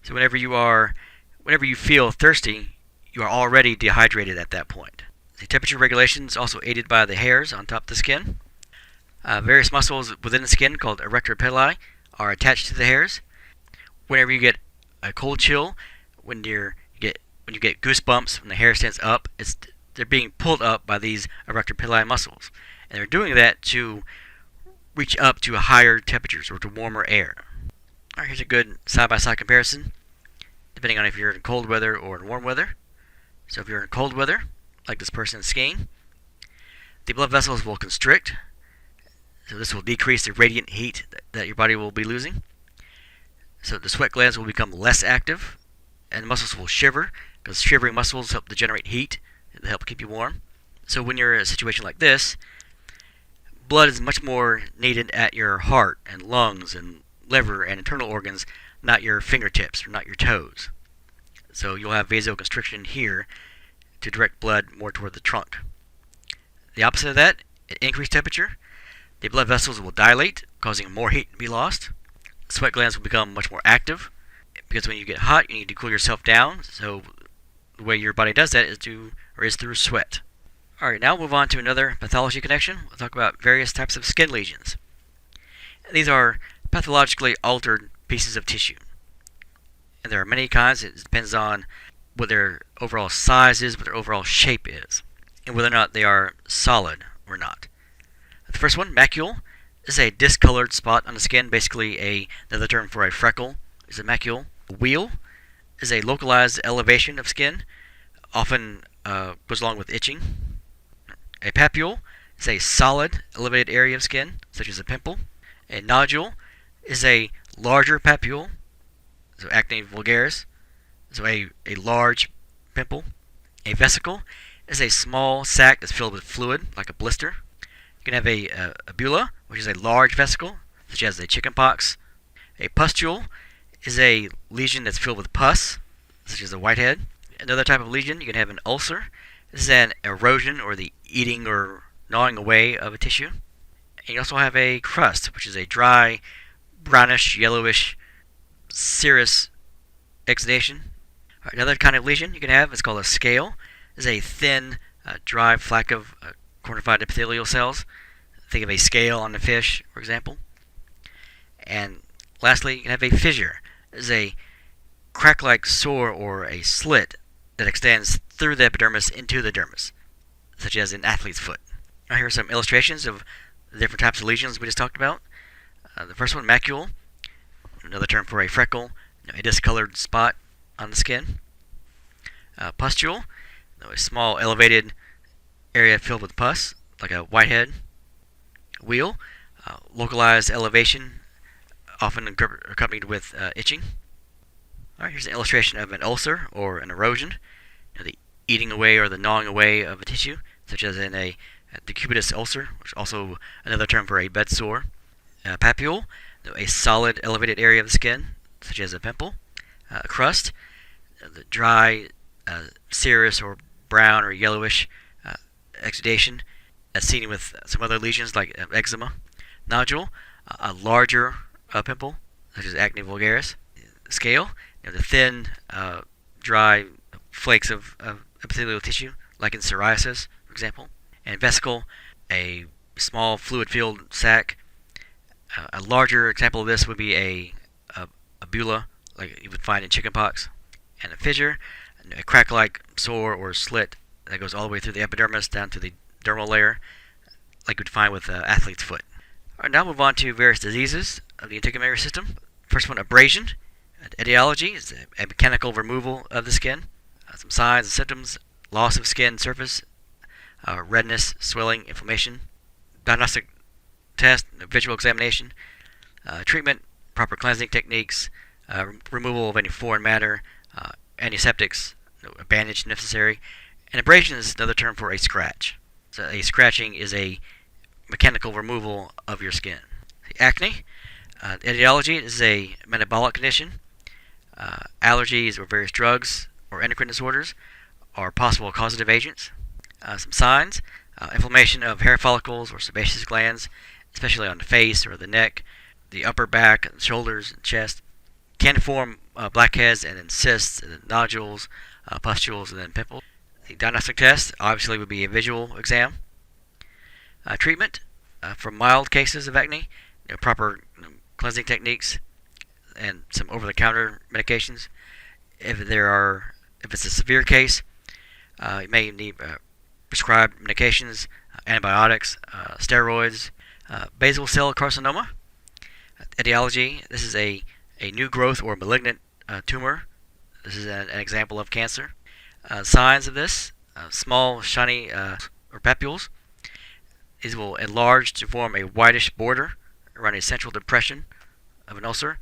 So whenever you feel thirsty, you are already dehydrated at that point. The temperature regulation is also aided by the hairs on top of the skin. Various muscles within the skin, called erector pili, are attached to the hairs. Whenever you get a cold chill, when you get goosebumps, when the hair stands up, they're being pulled up by these erector pili muscles, and they're doing that to reach up to higher temperatures or to warmer air. Alright, here's a good side-by-side comparison, depending on if you're in cold weather or in warm weather. So if you're in cold weather, like this person is skiing, the blood vessels will constrict. So this will decrease the radiant heat that your body will be losing. So the sweat glands will become less active, and the muscles will shiver, because shivering muscles help to generate heat to help keep you warm. So when you're in a situation like this, blood is much more needed at your heart and lungs and liver and internal organs, not your fingertips or not your toes. So you'll have vasoconstriction here to direct blood more toward the trunk. The opposite of that, at increased temperature, the blood vessels will dilate, causing more heat to be lost. Sweat glands will become much more active, because when you get hot, you need to cool yourself down. So the way your body does that is through sweat. Alright, now we'll move on to another pathology connection. We'll talk about various types of skin lesions. These are pathologically altered pieces of tissue. And there are many kinds. It depends on what their overall size is, what their overall shape is, and whether or not they are solid or not. The first one, macule, is a discolored spot on the skin. Basically, another term for a freckle is a macule. A wheal is a localized elevation of skin, often goes along with itching. A papule is a solid, elevated area of skin, such as a pimple. A nodule is a larger papule, so acne vulgaris, so a large pimple. A vesicle is a small sac that's filled with fluid, like a blister. You can have a bulla, which is a large vesicle, such as a chickenpox. A pustule is a lesion that's filled with pus, such as a whitehead. Another type of lesion, you can have an ulcer. This is an erosion, or the eating or gnawing away of a tissue. And you also have a crust, which is a dry, brownish, yellowish, serous exudation. Another kind of lesion you can have is called a scale. It's a thin, dry flack of cornified epithelial cells. Think of a scale on a fish, for example. And lastly, you can have a fissure. It's a crack-like sore or a slit that extends through the epidermis into the dermis, such as an athlete's foot. Now here are some illustrations of the different types of lesions we just talked about. The first one, macule, another term for a freckle, a discolored spot on the skin. Pustule, a small elevated area filled with pus, like a whitehead. Wheal, localized elevation, often accompanied with itching. Alright, here's an illustration of an ulcer or an erosion, the eating away or the gnawing away of a tissue, such as in a decubitus ulcer, which is also another term for a bed sore. Papule, a solid elevated area of the skin, such as a pimple. A crust, the dry, serous or brown or yellowish exudation, as seen with some other lesions like eczema. Nodule, a larger pimple, such as acne vulgaris. Scale, the thin, dry flakes of epithelial tissue, like in psoriasis, for example. And vesicle, a small fluid-filled sac. A larger example of this would be a bulla, like you would find in chickenpox. And a fissure, a crack-like sore or slit that goes all the way through the epidermis down to the dermal layer, like you would find with athlete's foot. Alright, now move on to various diseases of the integumentary system. First one, abrasion. Etiology is a mechanical removal of the skin. Some signs and symptoms: loss of skin surface, redness, swelling, inflammation. Diagnostic test, visual examination. Treatment, proper cleansing techniques, removal of any foreign matter, antiseptics, a bandage if necessary. And abrasion is another term for a scratch. So a scratching is a mechanical removal of your skin. Acne. Etiology is a metabolic condition. Allergies or various drugs or endocrine disorders are possible causative agents. Some signs: inflammation of hair follicles or sebaceous glands, especially on the face or the neck, the upper back, and shoulders and chest. Can form blackheads and then cysts and then nodules, pustules, and then pimples. The diagnostic test obviously would be a visual exam. Treatment for mild cases of acne, proper cleansing techniques and some over-the-counter medications. If it's a severe case, you may need prescribed medications, antibiotics, steroids. Basal cell carcinoma. Etiology: this is a new growth or malignant tumor. This is an example of cancer. Signs of this: small, shiny or papules. These will enlarge to form a whitish border around a central depression of an ulcer,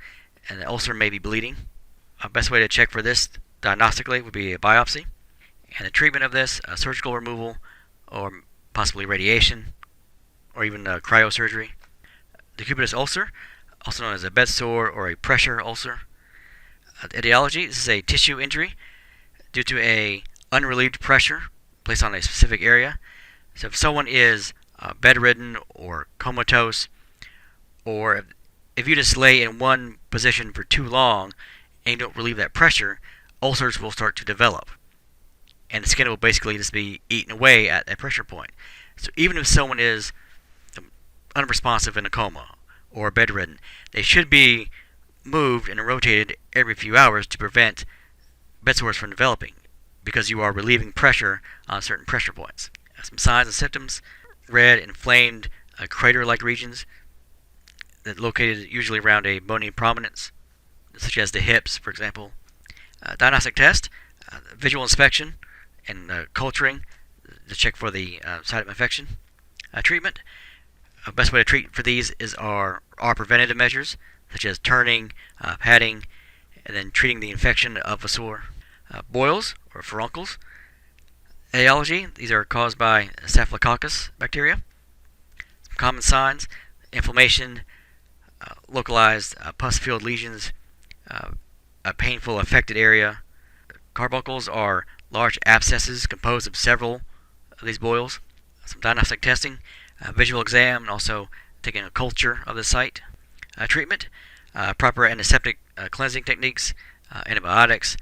and the ulcer may be bleeding. Best way to check for this diagnostically would be a biopsy. And the treatment of this, surgical removal or possibly radiation or even cryosurgery. Decubitus ulcer, also known as a bed sore or a pressure ulcer. Etiology: this is a tissue injury due to a unrelieved pressure placed on a specific area. So if someone is bedridden or comatose, or if you just lay in one position for too long and you don't relieve that pressure, ulcers will start to develop. And the skin will basically just be eaten away at that pressure point. So even if someone is unresponsive in a coma or bedridden, they should be moved and rotated every few hours to prevent bed sores from developing, because you are relieving pressure on certain pressure points. Some signs and symptoms: red, inflamed, crater-like regions that located usually around a bony prominence, such as the hips, for example. Diagnostic test: visual inspection and culturing to check for the site of infection. Treatment: best way to treat for these are preventative measures, such as turning, padding, and then treating the infection of a sore. Boils or furuncles. Etiology: these are caused by Staphylococcus bacteria. Some common signs: inflammation, localized pus-filled lesions, a painful affected area. Carbuncles are large abscesses composed of several of these boils. Some diagnostic testing: visual exam, and also taking a culture of the site. Treatment: proper antiseptic cleansing techniques, antibiotics,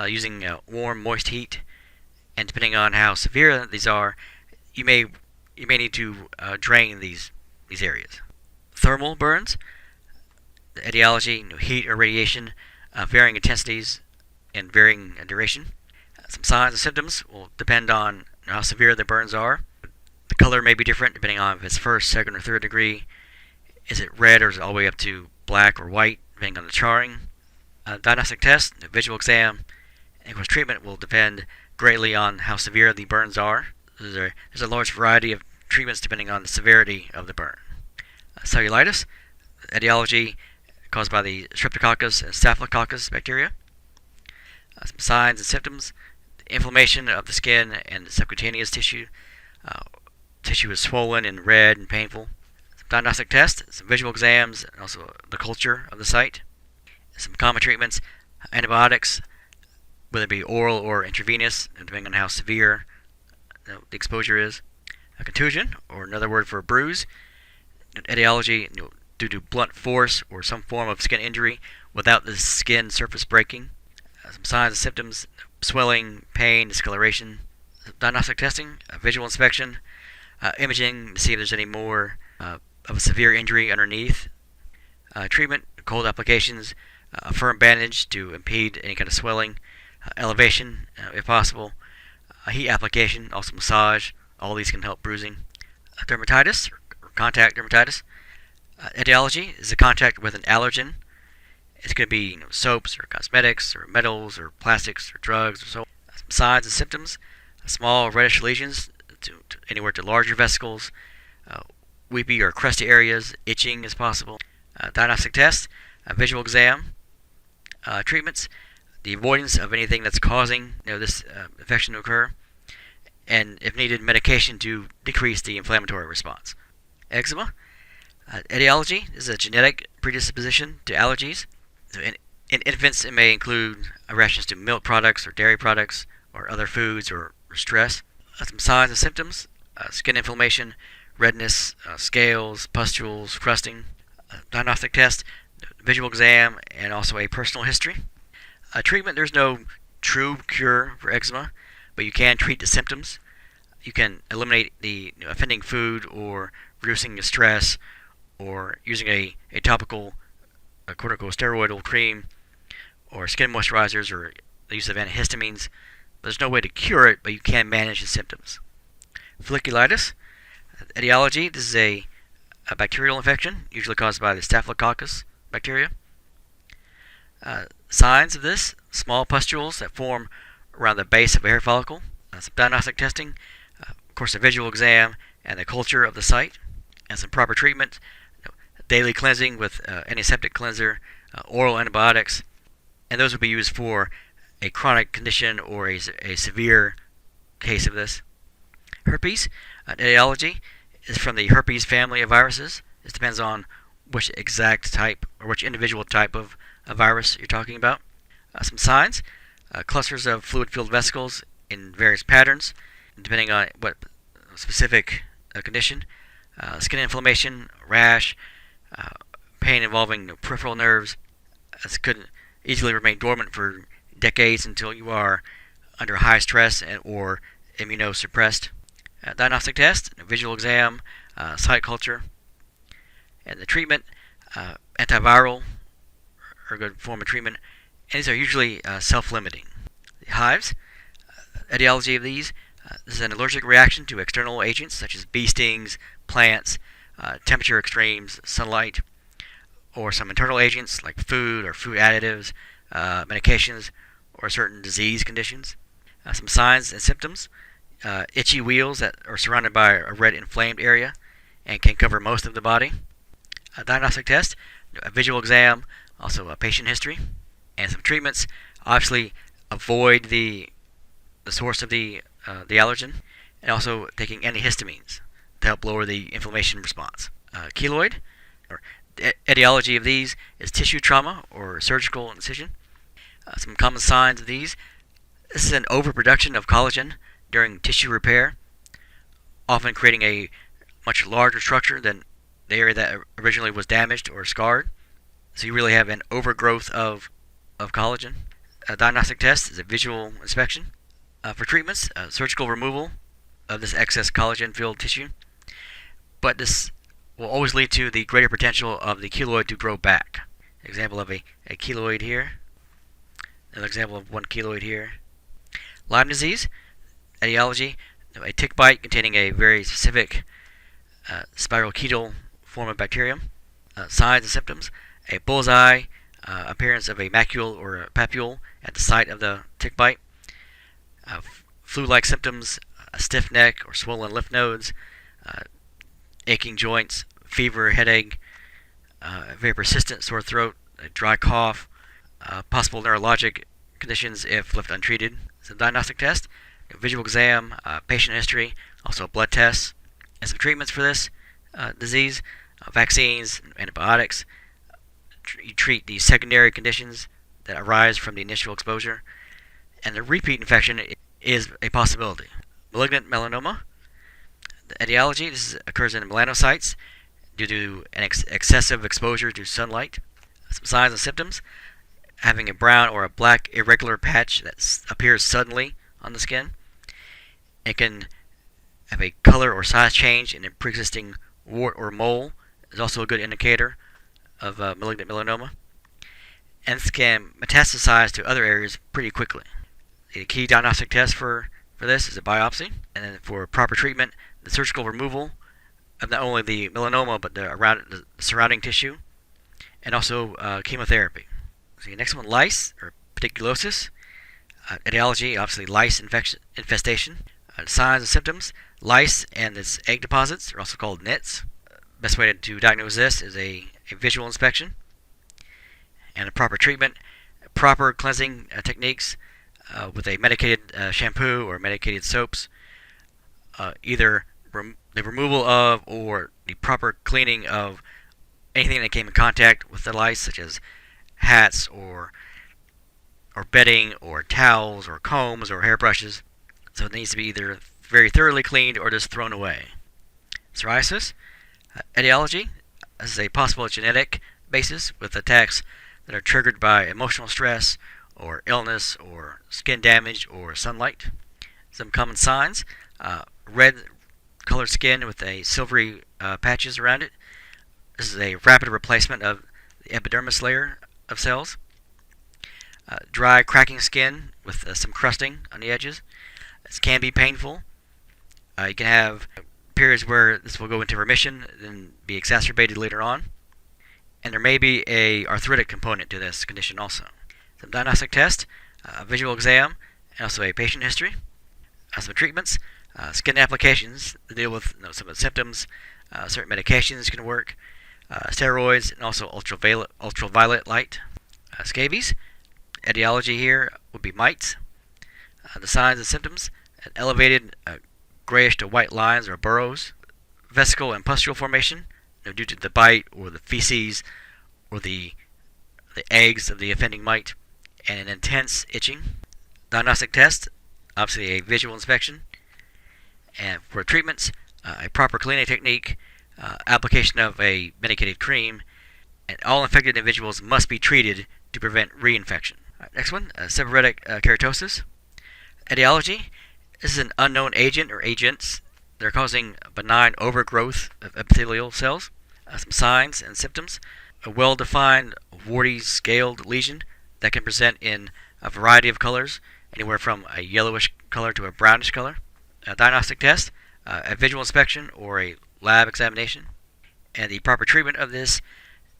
using warm, moist heat, and depending on how severe these are, you may need to drain these areas. Thermal burns. The etiology: heat or radiation, varying intensities and varying duration. Some signs and symptoms will depend on how severe the burns are. The color may be different depending on if it's first, second, or third degree. Is it red, or is it all the way up to black or white, depending on the charring? Diagnostic test, visual exam, and of course treatment will depend greatly on how severe the burns are. There's a large variety of treatments depending on the severity of the burn. Cellulitis, etiology caused by the Streptococcus and Staphylococcus bacteria. Some signs and symptoms: inflammation of the skin and the subcutaneous tissue. Tissue is swollen and red and painful. Some diagnostic tests, some visual exams, and also the culture of the site. Some common treatments: antibiotics, whether it be oral or intravenous, depending on how severe the exposure is. A contusion, or another word for a bruise. Etiology: due to blunt force or some form of skin injury without the skin surface breaking. Some signs and symptoms: swelling, pain, discoloration. Diagnostic testing: visual inspection, imaging to see if there's any more of a severe injury underneath. Treatment: cold applications, a firm bandage to impede any kind of swelling, elevation if possible, a heat application, also massage. All these can help bruising. Dermatitis, or contact dermatitis. Etiology is a contact with an allergen. It's going to be soaps or cosmetics or metals or plastics or drugs or so. Some signs and symptoms: small reddish lesions to anywhere to larger vesicles, weepy or crusty areas, itching is possible. Diagnostic test, visual exam. Treatments: the avoidance of anything that's causing this infection to occur, and if needed, medication to decrease the inflammatory response. Eczema. Etiology is a genetic predisposition to allergies. So in infants, it may include reactions to milk products or dairy products or other foods or stress. Some signs and symptoms: skin inflammation, redness, scales, pustules, crusting. Diagnostic test, visual exam, and also a personal history. Treatment: there's no true cure for eczema, but you can treat the symptoms. You can eliminate the offending food, or reducing the stress, or using a topical corticosteroidal cream, or skin moisturizers, or the use of antihistamines. There's no way to cure it, but you can manage the symptoms. Folliculitis. Etiology: this is a bacterial infection, usually caused by the Staphylococcus bacteria. Signs of this: small pustules that form around the base of a hair follicle. Some diagnostic testing, of course a visual exam, and the culture of the site, and some proper treatment: daily cleansing with antiseptic cleanser, oral antibiotics, and those will be used for a chronic condition or a severe case of this. Herpes. Etiology is from the herpes family of viruses. This depends on which exact type or which individual type of virus you're talking about. Some signs: clusters of fluid-filled vesicles in various patterns, depending on what specific condition. Skin inflammation, rash, pain involving peripheral nerves. This could easily remain dormant for decades until you are under high stress or immunosuppressed. Diagnostic test, visual exam, site culture, and the treatment, antiviral are a good form of treatment, and these are usually self-limiting. The hives, etiology of these, this is an allergic reaction to external agents such as bee stings, plants, temperature extremes, sunlight, or some internal agents like food or food additives, medications, or certain disease conditions. Some signs and symptoms, itchy wheals that are surrounded by a red inflamed area and can cover most of the body. A diagnostic test, a visual exam, also a patient history, and some treatments. Obviously, avoid the source of the allergen, and also taking antihistamines to help lower the inflammation response. Keloid, or the etiology of these, is tissue trauma or surgical incision. Some common signs of these. This is an overproduction of collagen during tissue repair, often creating a much larger structure than the area that originally was damaged or scarred. So you really have an overgrowth of collagen. A diagnostic test is a visual inspection. For treatments, surgical removal of this excess collagen-filled tissue. But this will always lead to the greater potential of the keloid to grow back. Example of a keloid here. Another example of one keloid here. Lyme disease, etiology, a tick bite containing a very specific spirochetal form of bacterium. Signs and symptoms, a bullseye, appearance of a macule or a papule at the site of the tick bite. Flu-like symptoms, a stiff neck or swollen lymph nodes, aching joints, fever, headache, very persistent sore throat, a dry cough, possible neurologic conditions if left untreated. Some diagnostic test, a visual exam, patient history, also blood tests, and some treatments for this disease, vaccines, antibiotics. You treat the secondary conditions that arise from the initial exposure, and the repeat infection is a possibility. Malignant melanoma, the etiology, this occurs in melanocytes due to an excessive exposure to sunlight. Some signs and symptoms, having a brown or a black irregular patch that appears suddenly on the skin. It can have a color or size change in a pre-existing wart or mole. Is also a good indicator of malignant melanoma. And this can metastasize to other areas pretty quickly. The key diagnostic test for this is a biopsy, and then for proper treatment, the surgical removal of not only the melanoma but the surrounding tissue, and also chemotherapy. So the next one, lice or pediculosis. Etiology, obviously lice infestation. Signs and symptoms, lice and its egg deposits are also called nits. Best way to diagnose this is a visual inspection and a proper treatment, proper cleansing techniques with a medicated shampoo or medicated soaps, either the removal of or the proper cleaning of anything that came in contact with the lice, such as hats or bedding or towels or combs or hairbrushes. So it needs to be either very thoroughly cleaned or just thrown away. Psoriasis, etiology, this is a possible genetic basis with attacks that are triggered by emotional stress or illness or skin damage or sunlight. Some common signs, red colored skin with a silvery patches around it. This is a rapid replacement of the epidermis layer of cells. Dry, cracking skin with some crusting on the edges. This can be painful. You can have periods where this will go into remission and be exacerbated later on. And there may be a arthritic component to this condition also. Some diagnostic test, a visual exam, and also a patient history. Some treatments, skin applications to deal with some of the symptoms. Certain medications can work. Steroids and also ultraviolet light. Scabies, etiology here would be mites. The signs and symptoms, an elevated grayish to white lines or burrows, vesicle and pustule formation due to the bite or the feces or the eggs of the offending mite, and an intense itching. Diagnostic test, obviously a visual inspection, And for treatments, a proper cleaning technique, application of a medicated cream, and all infected individuals must be treated to prevent reinfection. Next one, seborrheic keratosis. Etiology. This is an unknown agent or agents that are causing benign overgrowth of epithelial cells. Some signs and symptoms. A well-defined warty scaled lesion that can present in a variety of colors, anywhere from a yellowish color to a brownish color. A diagnostic test, a visual inspection or a lab examination. And the proper treatment of this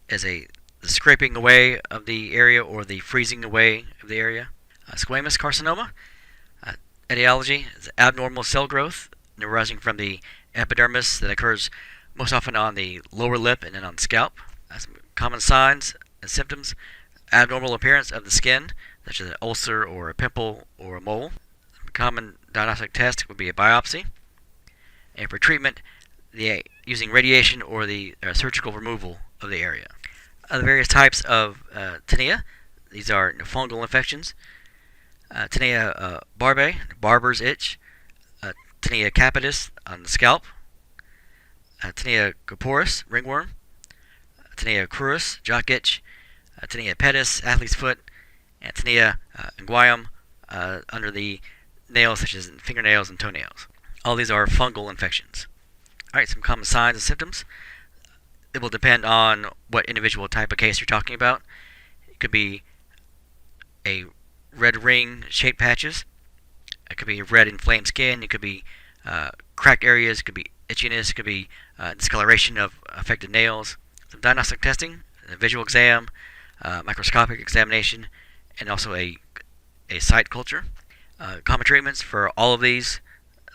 is the scraping away of the area or the freezing away of the area. Squamous carcinoma. Etiology is abnormal cell growth arising from the epidermis that occurs most often on the lower lip and then on the scalp. Some common signs and symptoms: abnormal appearance of the skin, such as an ulcer or a pimple or a mole. A common diagnostic test would be a biopsy. And for treatment, using radiation or the surgical removal of the area. The various types of tinea. These are fungal infections. Tinea barbae, barber's itch. Tinea capitis on the scalp. Tinea corporis, ringworm. Tinea crurus, jock itch. Tinea pedis, athlete's foot. And tinea inguinum under the nails, such as fingernails and toenails. All these are fungal infections. Alright, some common signs and symptoms. It will depend on what individual type of case you're talking about. It could be a red ring shaped patches. It could be red inflamed skin. It could be cracked areas. It could be itchiness. It could be discoloration of affected nails. Some diagnostic testing, a visual exam, microscopic examination, and also a site culture. Common treatments for all of these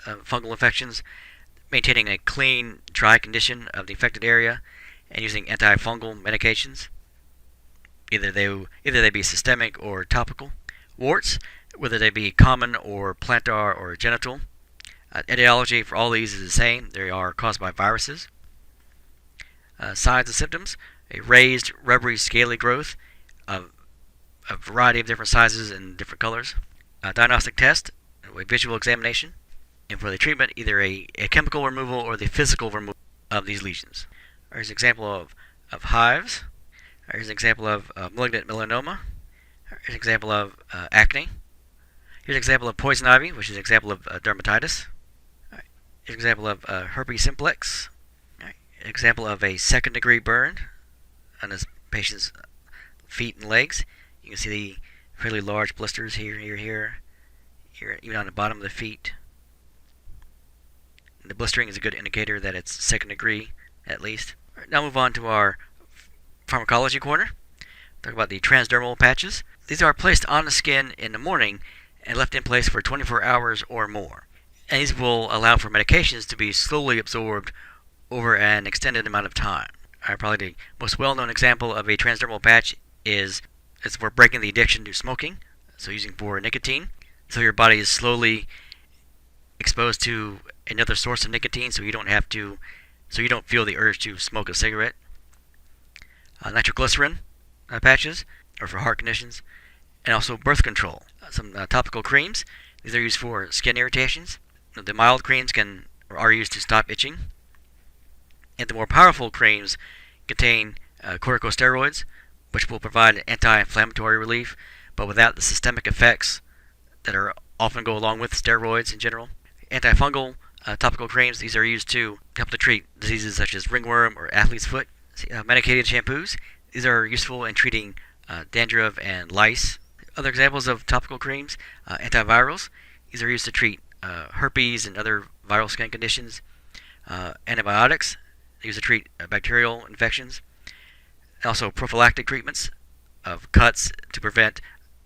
fungal infections: maintaining a clean, dry condition of the infected area, and using antifungal medications. Either they be systemic or topical. Warts, whether they be common or plantar or genital. Etiology for all these is the same. They are caused by viruses. Signs and symptoms: a raised, rubbery, scaly growth of a variety of different sizes and different colors. Diagnostic test, a visual examination. And for the treatment, either a chemical removal or the physical removal of these lesions. Here's an example of hives. Here's an example of malignant melanoma. Here's an example of acne. Here's an example of poison ivy, which is an example of dermatitis. Here's an example of herpes simplex. An example of a second-degree burn on this patient's feet and legs. You can see the fairly large blisters here, here, even on the bottom of the feet. The blistering is a good indicator that it's second degree, at least. Right, now move on to our pharmacology corner. Talk about the transdermal patches. These are placed on the skin in the morning and left in place for 24 hours or more. And these will allow for medications to be slowly absorbed over an extended amount of time. Probably the most well-known example of a transdermal patch is for breaking the addiction to smoking, so using for nicotine. So your body is slowly exposed to another source of nicotine, so you don't feel the urge to smoke a cigarette. Nitroglycerin patches are for heart conditions, and also birth control. Some topical creams. These are used for skin irritations. The mild creams are used to stop itching, and the more powerful creams contain corticosteroids, which will provide anti-inflammatory relief, but without the systemic effects that are often go along with steroids in general. Antifungal topical creams, these are used to help to treat diseases such as ringworm or athlete's foot. Medicated shampoos, these are useful in treating dandruff and lice. Other examples of topical creams, antivirals, these are used to treat herpes and other viral skin conditions. Antibiotics, used to treat bacterial infections. Also prophylactic treatments of cuts to prevent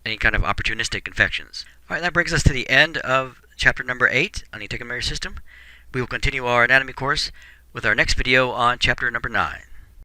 any kind of opportunistic infections. Alright, that brings us to the end of chapter number 8 on the integumentary system. We will continue our anatomy course with our next video on chapter number 9.